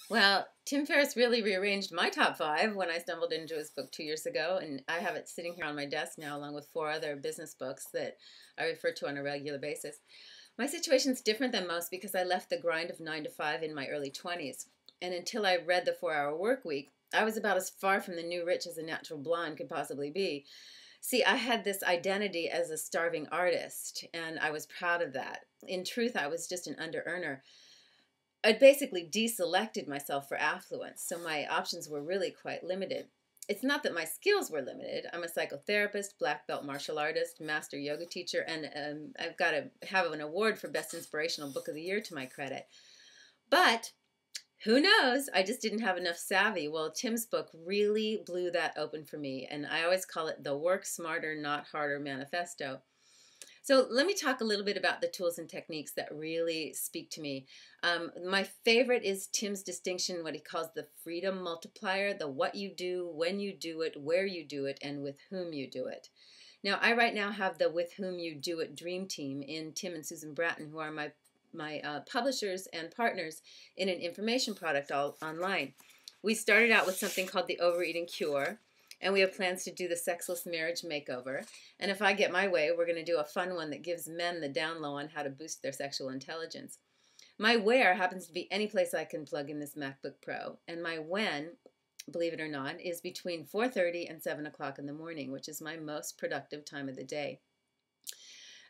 Well, Tim Ferriss really rearranged my top five when I stumbled into his book 2 years ago, and I have it sitting here on my desk now, along with four other business books that I refer to on a regular basis. My situation's different than most because I left the grind of 9 to 5 in my early 20s, and until I read The 4 Hour Work Week, I was about as far from the new rich as a natural blonde could possibly be. See, I had this identity as a starving artist, and I was proud of that. In truth, I was just an under earner. I'd basically deselected myself for affluence, so my options were really quite limited. It's not that my skills were limited. I'm a psychotherapist, black belt martial artist, master yoga teacher, and I've got to have an award for Best Inspirational Book of the Year to my credit. But who knows? I just didn't have enough savvy. Well, Tim's book really blew that open for me, and I always call it the Work Smarter, Not Harder Manifesto. So let me talk a little bit about the tools and techniques that really speak to me. My favorite is Tim's distinction, what he calls the freedom multiplier, the what you do, when you do it, where you do it, and with whom you do it. Now, I right now have the with whom you do it dream team in Tim and Susan Bratton, who are my publishers and partners in an information product all online. We started out with something called the Overeating Cure, and we have plans to do the Sexless Marriage Makeover. And if I get my way, we're going to do a fun one that gives men the down low on how to boost their sexual intelligence. My where happens to be any place I can plug in this MacBook Pro. And my when, believe it or not, is between 4:30 and 7 o'clock in the morning, which is my most productive time of the day.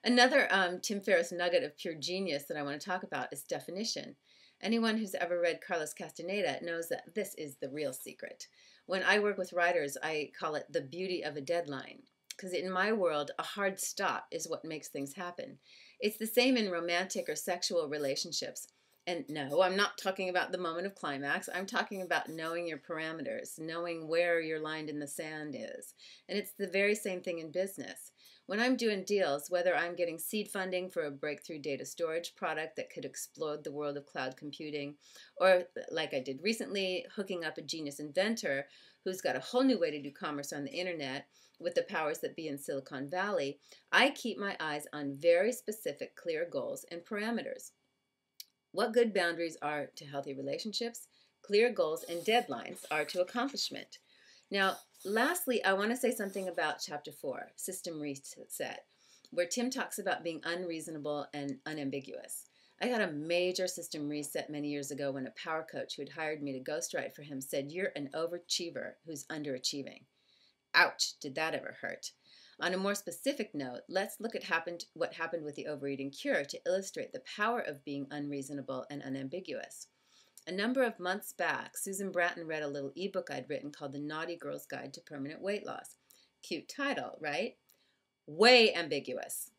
Another Tim Ferriss nugget of pure genius that I want to talk about is definition. Anyone who's ever read Carlos Castaneda knows that this is the real secret. When I work with writers, I call it the beauty of a deadline. Because in my world, a hard stop is what makes things happen. It's the same in romantic or sexual relationships. And no, I'm not talking about the moment of climax. I'm talking about knowing your parameters, knowing where your line in the sand is. And it's the very same thing in business. When I'm doing deals, whether I'm getting seed funding for a breakthrough data storage product that could explode the world of cloud computing, or like I did recently, hooking up a genius inventor who's got a whole new way to do commerce on the internet with the powers that be in Silicon Valley, I keep my eyes on very specific, clear goals and parameters. What good boundaries are to healthy relationships, clear goals and deadlines are to accomplishment. Now, lastly, I want to say something about Chapter 4, System Reset, where Tim talks about being unreasonable and unambiguous. I got a major system reset many years ago when a power coach who had hired me to ghostwrite for him said, "You're an overachiever who's underachieving." Ouch, did that ever hurt. On a more specific note, let's look at what happened with the Overeating Cure to illustrate the power of being unreasonable and unambiguous. A number of months back, Susan Bratton read a little ebook I'd written called The Naughty Girl's Guide to Permanent Weight Loss. Cute title, right? Way ambiguous.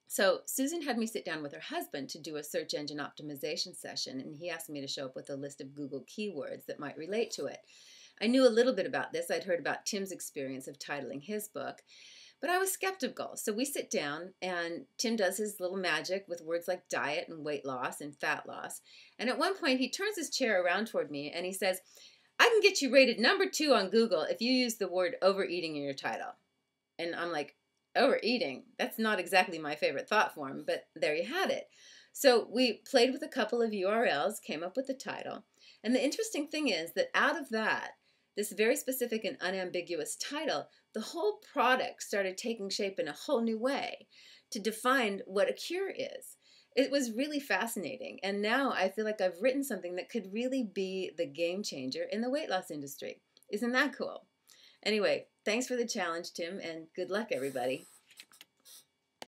So Susan had me sit down with her husband to do a search engine optimization session, and he asked me to show up with a list of Google keywords that might relate to it. I knew a little bit about this. I'd heard about Tim's experience of titling his book, but I was skeptical. So we sit down, and Tim does his little magic with words like diet and weight loss and fat loss. And at one point, he turns his chair around toward me, and he says, "I can get you rated #2 on Google if you use the word overeating in your title." And I'm like, overeating? That's not exactly my favorite thought form, but there you had it. So we played with a couple of URLs, came up with the title. And the interesting thing is that out of that, this very specific and unambiguous title, the whole product started taking shape in a whole new way to define what a cure is. It was really fascinating, and now I feel like I've written something that could really be the game changer in the weight loss industry. Isn't that cool? Anyway, thanks for the challenge, Tim, and good luck, everybody.